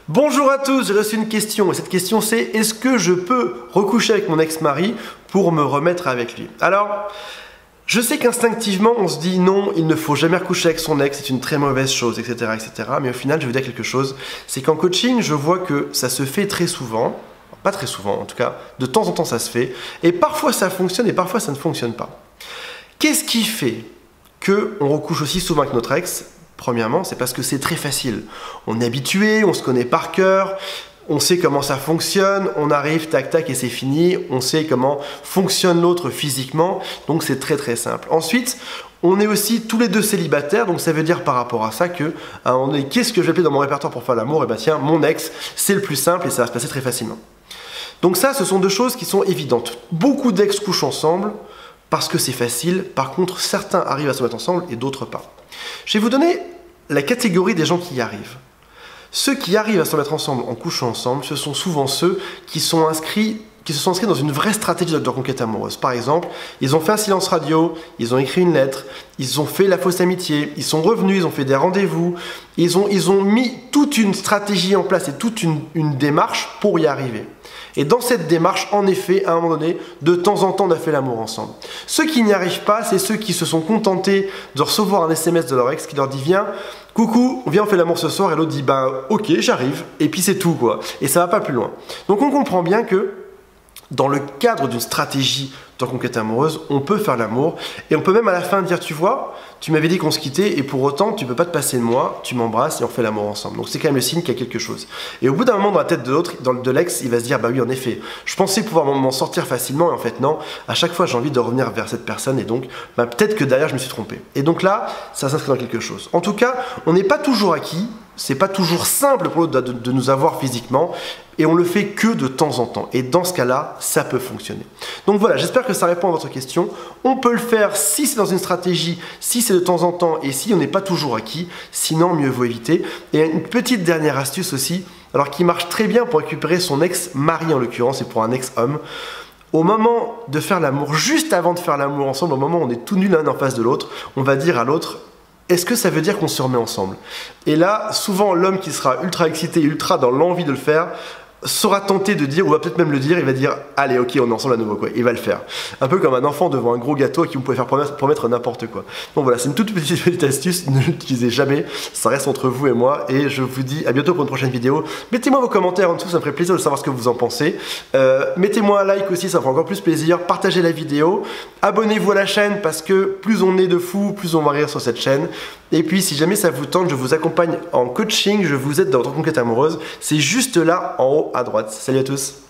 Bonjour à tous, j'ai reçu une question et cette question c'est: est-ce que je peux recoucher avec mon ex-mari pour me remettre avec lui? Alors, je sais qu'instinctivement on se dit non, il ne faut jamais recoucher avec son ex, c'est une très mauvaise chose, etc., etc. Mais au final, je vais vous dire quelque chose, c'est qu'en coaching, je vois que ça se fait très souvent, pas très souvent en tout cas, de temps en temps ça se fait, et parfois ça fonctionne et parfois ça ne fonctionne pas. Qu'est-ce qui fait qu'on recouche aussi souvent avec notre ex? Premièrement, c'est parce que c'est très facile. On est habitué, on se connaît par cœur, on sait comment ça fonctionne, on arrive, tac tac et c'est fini, on sait comment fonctionne l'autre physiquement, donc c'est très très simple. Ensuite, on est aussi tous les deux célibataires, donc ça veut dire par rapport à ça que, à un moment donné, qu'est-ce que je vais appeler dans mon répertoire pour faire l'amour? Et bien tiens, mon ex, c'est le plus simple et ça va se passer très facilement. Donc ça, ce sont deux choses qui sont évidentes. Beaucoup d'ex couchent ensemble parce que c'est facile, par contre certains arrivent à se mettre ensemble et d'autres pas. Je vais vous donner la catégorie des gens qui y arrivent. Ceux qui arrivent à se mettre ensemble en couchant ensemble, ce sont souvent ceux qui se sont inscrits dans une vraie stratégie de reconquête amoureuse. Par exemple, ils ont fait un silence radio, ils ont écrit une lettre, ils ont fait la fausse amitié, ils sont revenus, ils ont fait des rendez-vous, ils ont mis toute une stratégie en place et toute une démarche pour y arriver. Et dans cette démarche, en effet, à un moment donné, de temps en temps, on a fait l'amour ensemble. Ceux qui n'y arrivent pas, c'est ceux qui se sont contentés de recevoir un SMS de leur ex qui leur dit: viens, coucou, viens, on fait l'amour ce soir. Et l'autre dit: bah ok, j'arrive. Et puis c'est tout, quoi. Et ça va pas plus loin. Donc on comprend bien que dans le cadre d'une stratégie de reconquête amoureuse, on peut faire l'amour et on peut même à la fin dire: tu vois, tu m'avais dit qu'on se quittait et pour autant tu peux pas te passer de moi, tu m'embrasses et on fait l'amour ensemble. Donc c'est quand même le signe qu'il y a quelque chose. Et au bout d'un moment, dans la tête de l'autre, de l'ex, il va se dire: bah oui, en effet, je pensais pouvoir m'en sortir facilement et en fait non, à chaque fois j'ai envie de revenir vers cette personne et donc bah, peut-être que derrière je me suis trompé. Et donc là, ça s'inscrit dans quelque chose. En tout cas, on n'est pas toujours acquis. C'est pas toujours simple pour l'autre de nous avoir physiquement et on le fait que de temps en temps. Et dans ce cas-là, ça peut fonctionner. Donc voilà, j'espère que ça répond à votre question. On peut le faire si c'est dans une stratégie, si c'est de temps en temps et si on n'est pas toujours acquis. Sinon, mieux vaut éviter. Et une petite dernière astuce aussi, alors qui marche très bien pour récupérer son ex-mari en l'occurrence et pour un ex-homme. Au moment de faire l'amour, juste avant de faire l'amour ensemble, au moment où on est tout nus l'un en face de l'autre, on va dire à l'autre: est-ce que ça veut dire qu'on se remet ensemble? Et là, souvent, l'homme qui sera ultra excité, ultra dans l'envie de le faire, sera tenté de dire, ou va peut-être même le dire, il va dire: allez, ok, on est ensemble à nouveau, quoi. Il va le faire. Un peu comme un enfant devant un gros gâteau qui vous pouvez faire promettre n'importe quoi. Donc voilà, c'est une toute petite astuce, ne l'utilisez jamais, ça reste entre vous et moi, et je vous dis à bientôt pour une prochaine vidéo. Mettez-moi vos commentaires en dessous, ça me ferait plaisir de savoir ce que vous en pensez. Mettez-moi un like aussi, ça me fera encore plus plaisir. Partagez la vidéo, abonnez-vous à la chaîne parce que plus on est de fous, plus on va rire sur cette chaîne. Et puis si jamais ça vous tente, je vous accompagne en coaching, je vous aide dans votre reconquête amoureuse. C'est juste là en haut à droite. Salut à tous.